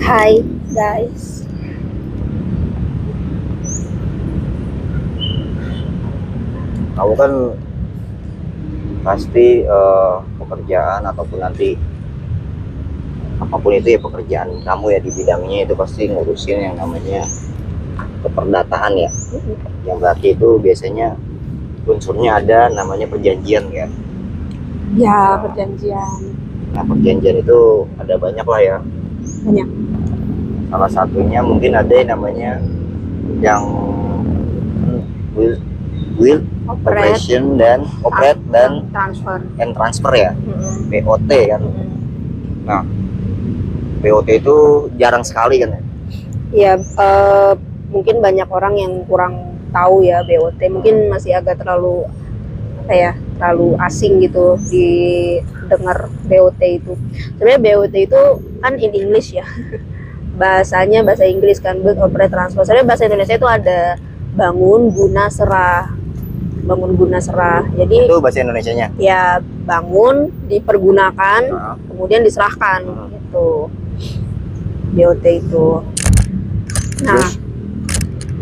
Hai guys. Kamu kan pasti pekerjaan ataupun nanti apapun itu ya pekerjaan kamu ya di bidangnya itu pasti ngurusin yang namanya keperdataan ya. Yang berarti itu biasanya unsurnya ada namanya perjanjian ya. Ya, perjanjian. Nah perjanjian itu ada banyak lah ya. Banyak. Salah satunya mungkin ada yang namanya yang will will operation dan operate dan transfer. transfer ya, BOT kan. Nah BOT itu jarang sekali kan ya. Ya, mungkin banyak orang yang kurang tahu ya BOT. Mungkin masih agak terlalu terlalu asing gitu didengar BOT itu. Sebenarnya BOT itu kan in English ya. Bahasanya bahasa Inggris kan, build operate transfer. Sebenarnya bahasa Indonesia itu ada bangun guna serah. Bangun guna serah. Jadi itu bahasa Indonesianya ya bangun, dipergunakan, kemudian diserahkan gitu. BOT itu. Nah,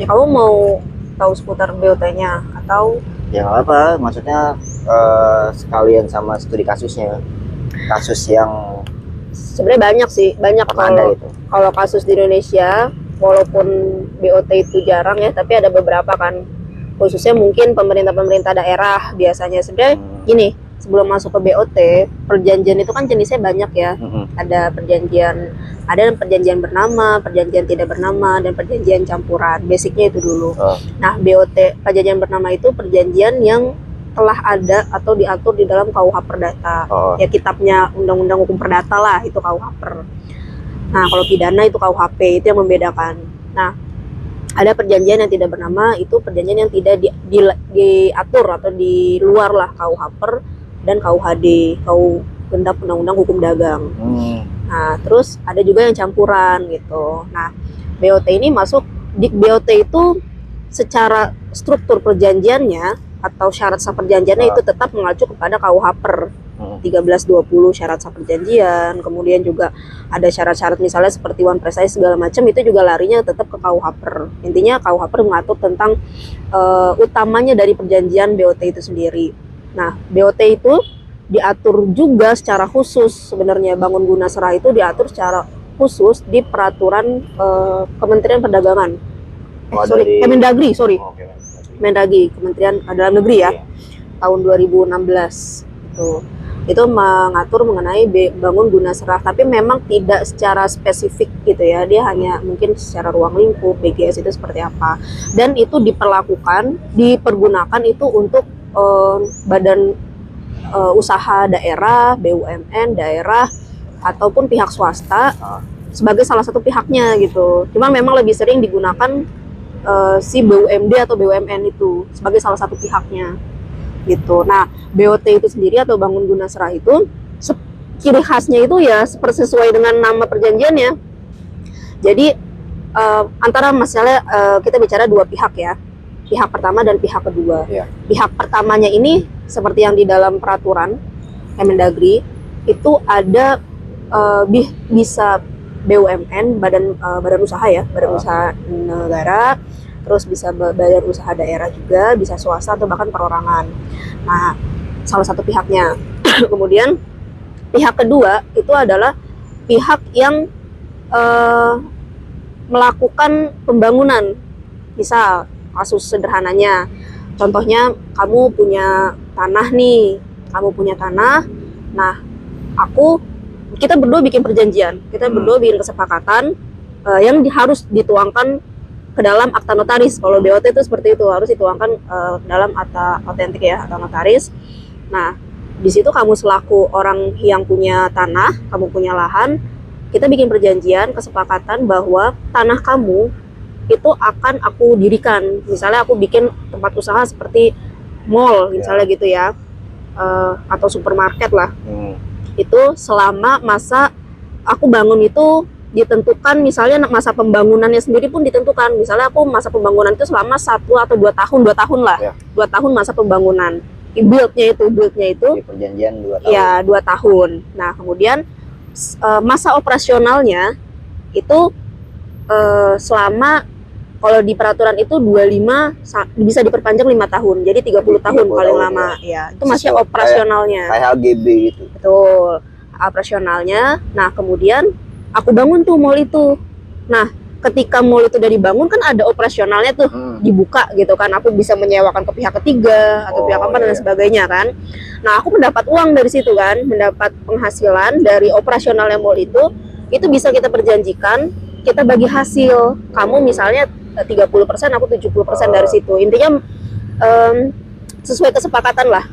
ya kamu mau tahu seputar BOT-nya atau ya nggak apa, maksudnya sekalian sama studi kasusnya, kasus yang sebenarnya banyak sih, banyak kalau kasus di Indonesia, walaupun BOT itu jarang ya, tapi ada beberapa kan, khususnya mungkin pemerintah daerah biasanya. Sebenarnya gini, sebelum masuk ke BOT, perjanjian itu kan jenisnya banyak ya. Ada perjanjian bernama, perjanjian tidak bernama, dan perjanjian campuran. Basicnya itu dulu. Nah, BOT, perjanjian bernama itu perjanjian yang telah ada atau diatur di dalam KUH Perdata. Ya kitabnya Undang-Undang Hukum Perdata lah, itu KUH Per. Nah, kalau pidana itu KUHP, itu yang membedakan. Nah, ada perjanjian yang tidak bernama, itu perjanjian yang tidak diatur atau di luar lah KUH Per dan KUHD, Genap Undang-Undang Hukum Dagang. Nah, terus ada juga yang campuran gitu. Nah, BOT ini masuk di BOT itu secara struktur perjanjiannya atau syarat sah perjanjiannya itu tetap mengacu kepada KUH Per 1320 syarat sah perjanjian. Kemudian juga ada syarat-syarat misalnya seperti one press segala macam, itu juga larinya tetap ke KUH Per. Intinya KUH Per mengatur tentang utamanya dari perjanjian BOT itu sendiri. Nah, BOT itu diatur juga secara khusus sebenarnya, bangun guna serah itu diatur secara khusus di peraturan Kementerian Perdagangan. Kemendagri, Mendagri, Kementerian Dalam Negeri ya, tahun 2016 itu mengatur mengenai bangun guna serah, tapi memang tidak secara spesifik gitu ya, dia hanya mungkin secara ruang lingkup BGS itu seperti apa, dan itu dipergunakan itu untuk badan usaha daerah, BUMN daerah ataupun pihak swasta sebagai salah satu pihaknya gitu. Cuma memang lebih sering digunakan si BUMD atau BUMN itu sebagai salah satu pihaknya gitu. Nah, BOT itu sendiri atau bangun guna serah itu ciri khasnya itu ya sesuai dengan nama perjanjiannya. Jadi antara masalah kita bicara dua pihak ya, pihak pertama dan pihak kedua. Pihak pertamanya ini seperti yang di dalam peraturan Kemendagri itu ada bisa BUMN, badan usaha ya, badan usaha negara, terus bisa badan usaha daerah juga, bisa swasta atau bahkan perorangan. Nah, salah satu pihaknya. Kemudian pihak kedua itu adalah pihak yang melakukan pembangunan. Misal kasus sederhananya, contohnya kamu punya tanah nih, nah kita berdua bikin perjanjian, kita berdua bikin kesepakatan yang harus dituangkan ke dalam akta notaris. Kalau BOT itu seperti itu, harus dituangkan dalam akta otentik ya, akta notaris. Nah, di situ kamu selaku orang yang punya tanah, kamu punya lahan, kita bikin perjanjian, kesepakatan bahwa tanah kamu itu akan aku dirikan. Misalnya aku bikin tempat usaha seperti mall misalnya gitu ya, atau supermarket lah. Itu selama masa aku bangun itu ditentukan, misalnya masa pembangunannya sendiri pun ditentukan. Misalnya aku masa pembangunan itu selama 1 atau 2 tahun lah, 2 tahun masa pembangunan. Buildnya itu di perjanjian 2 tahun. Ya, 2 tahun. Nah, kemudian masa operasionalnya itu selama kalau di peraturan itu bisa diperpanjang 5 tahun. Jadi 30 tahun 30 paling tahun, lama. Ya, itu masih Sesuai operasionalnya. kayak HGB gitu. Betul. Operasionalnya. Nah, kemudian aku bangun tuh mall itu. Nah, ketika mall itu udah dibangun kan ada operasionalnya tuh, dibuka gitu kan. Aku bisa menyewakan ke pihak ketiga atau pihak keempat dan sebagainya kan. Nah, aku mendapat uang dari situ kan, mendapat penghasilan dari operasionalnya mall itu bisa kita perjanjikan, kita bagi hasil. Kamu misalnya 30%, aku 70% dari situ. Intinya sesuai kesepakatan lah.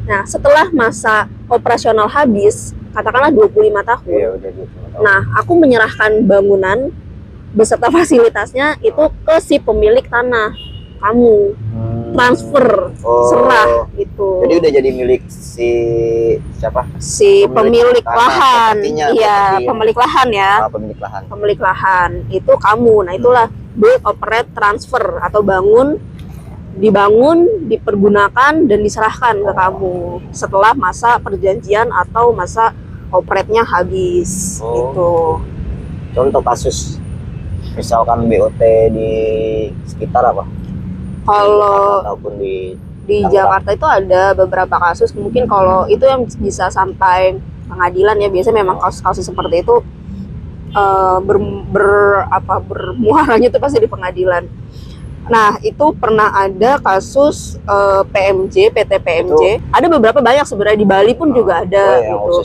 Nah, setelah masa operasional habis, katakanlah 25 tahun. Iya, udah 25 tahun. Nah, aku menyerahkan bangunan beserta fasilitasnya itu ke si pemilik tanah. Kamu transfer, serah gitu. Jadi udah jadi milik si siapa? Si pemilik lahan. propertinya, Iya, properti. pemilik lahan ya. Pemilik lahan. Pemilik lahan itu kamu. Nah, itulah build, operate, transfer atau dibangun, dipergunakan dan diserahkan ke kamu setelah masa perjanjian atau masa operate-nya habis gitu. Contoh kasus misalkan BOT di sekitar apa? Kalau ataupun di Jakarta itu ada beberapa kasus, mungkin kalau itu yang bisa sampai pengadilan ya, biasanya memang kasus-kasus seperti itu bermuaranya itu pasti di pengadilan. Nah, itu pernah ada kasus PT PMJ. Ada beberapa banyak sebenarnya, di Bali pun juga ada gitu.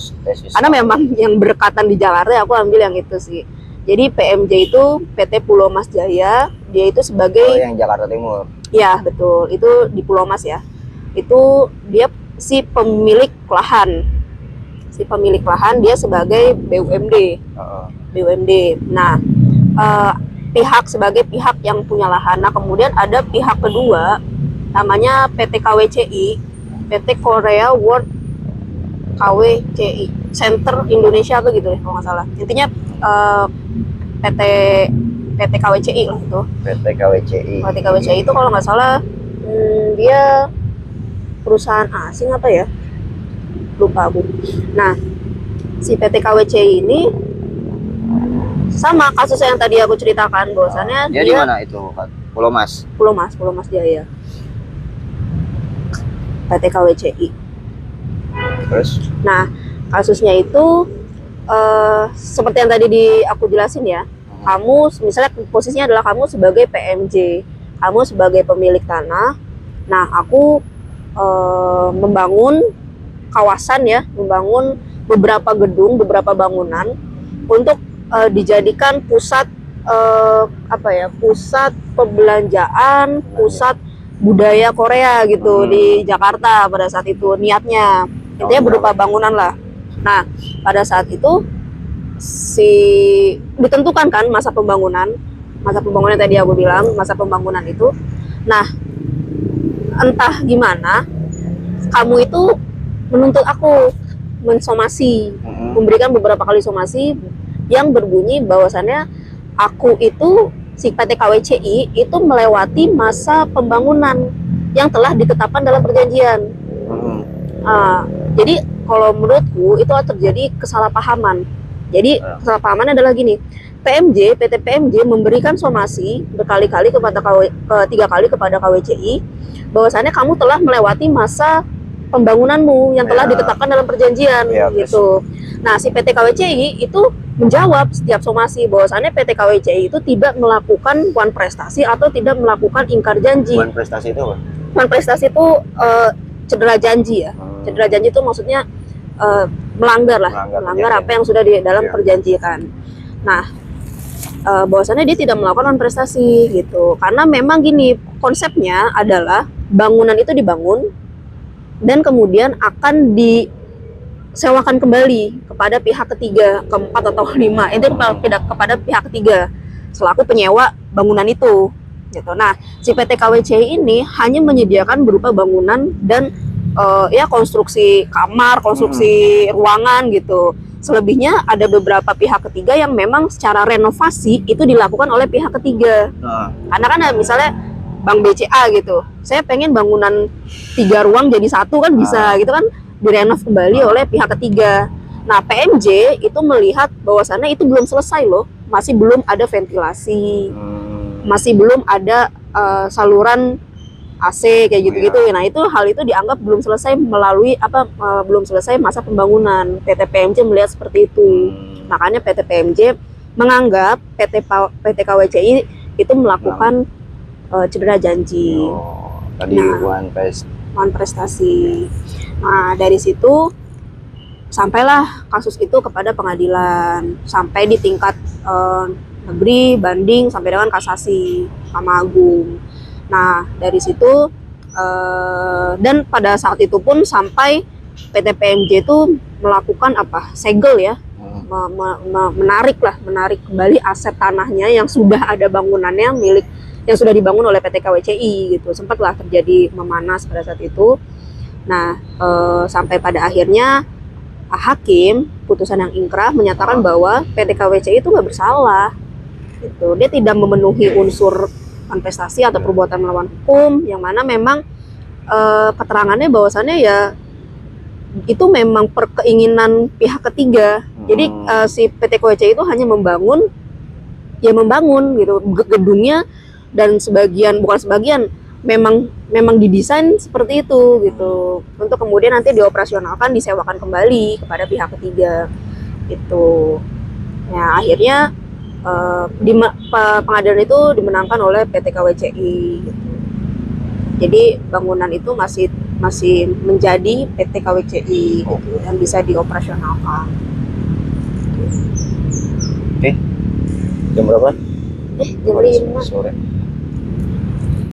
Karena memang yang berdekatan di Jakarta, aku ambil yang itu sih. Jadi PMJ itu PT Pulau Mas Jaya, dia itu sebagai yang Jakarta Timur. Ya, betul. Itu di Pulau Mas ya. Itu dia si pemilik lahan. Si pemilik lahan dia sebagai BUMD. BUMD. Nah, sebagai pihak yang punya lahan. Nah, kemudian ada pihak kedua namanya PT KWCI, PT Korea World KWCI Center Indonesia tuh gitu deh kalau nggak salah. Intinya PT KWCI lah itu. PT KWCI. PT KWCI itu kalau nggak salah dia perusahaan asing apa ya? Lupa aku. Nah, si PT KWCI ini sama kasus yang tadi aku ceritakan, bahwasannya dia di mana itu? Pulau Mas. Pulau Mas Jaya. PT KWCI. Terus? Nah, kasusnya itu seperti yang tadi aku jelasin ya. Kamu misalnya posisinya adalah kamu sebagai PMJ, kamu sebagai pemilik tanah. Nah, aku membangun kawasan ya, membangun beberapa gedung, beberapa bangunan untuk dijadikan pusat pusat perbelanjaan, pusat budaya Korea gitu di Jakarta pada saat itu niatnya. Intinya berupa bangunan lah. Nah, pada saat itu ditentukan kan masa pembangunan tadi aku bilang, masa pembangunan itu. Nah, entah gimana kamu itu menuntut aku mensomasi, memberikan beberapa kali somasi yang berbunyi bahwasannya aku itu si PT KWCI itu melewati masa pembangunan yang telah ditetapkan dalam perjanjian. Jadi kalau menurutku itu terjadi kesalahpahaman. Jadi kesalahpahamannya adalah gini, PT PMJ memberikan somasi berkali-kali tiga kali kepada KWCI bahwasannya kamu telah melewati masa pembangunanmu yang telah ditetapkan dalam perjanjian gitu. Nah, si PT KWCI itu menjawab setiap somasi bahwasannya PT KWCI itu tidak melakukan wan prestasi atau tidak melakukan ingkar janji. Wan prestasi itu apa? Wan prestasi itu cedera janji ya. Cedera janji itu maksudnya melanggar apa yang sudah di dalam perjanjian. Nah, bahwasannya dia tidak melakukan wan prestasi gitu. Karena memang gini, konsepnya adalah bangunan itu dibangun dan kemudian akan disewakan kembali kepada pihak ketiga, keempat atau kelima. Itu kepada pihak ketiga selaku penyewa bangunan itu gitu. Nah, si PT KWCI ini hanya menyediakan berupa bangunan dan konstruksi kamar, konstruksi ruangan gitu. Selebihnya ada beberapa pihak ketiga yang memang secara renovasi itu dilakukan oleh pihak ketiga. Karena kan misalnya Bank BCA gitu, saya pengen bangunan 3 ruang jadi 1 kan bisa gitu kan, direnov kembali oleh pihak ketiga. Nah, PMJ itu melihat bahwasannya itu belum selesai loh, masih belum ada ventilasi, masih belum ada saluran AC kayak gitu-gitu. Nah, hal itu dianggap belum selesai melalui belum selesai masa pembangunan. PT PMJ melihat seperti itu. Makanya PT PMJ menganggap PT KWCI itu melakukan cedera janji. Tadi Wan prestasi. Nah, dari situ sampailah kasus itu kepada pengadilan, sampai di tingkat negeri, banding, sampai dengan kasasi, Mahkamah Agung. Nah, dari situ dan pada saat itu pun sampai PT PMJ itu melakukan segel ya, menarik kembali aset tanahnya yang sudah ada bangunannya yang sudah dibangun oleh PT KWCI gitu. Sempatlah terjadi memanas pada saat itu. Nah, sampai pada akhirnya hakim putusan yang ingkrah menyatakan bahwa PT KWCI itu nggak bersalah gitu. Dia tidak memenuhi unsur kontestasi atau perbuatan melawan hukum, yang mana memang keterangannya bahwasannya ya itu memang perkeinginan pihak ketiga. Jadi si PT KWCI itu hanya membangun gitu gedungnya, dan bukan sebagian, memang didesain seperti itu gitu, untuk kemudian nanti dioperasionalkan, disewakan kembali kepada pihak ketiga gitu. Nah, akhirnya pengadilan itu dimenangkan oleh PT KWCI gitu. Jadi bangunan itu masih menjadi PT KWCI gitu, dan bisa dioperasionalkan. Oke. Jam berapa? Jam 5 sore.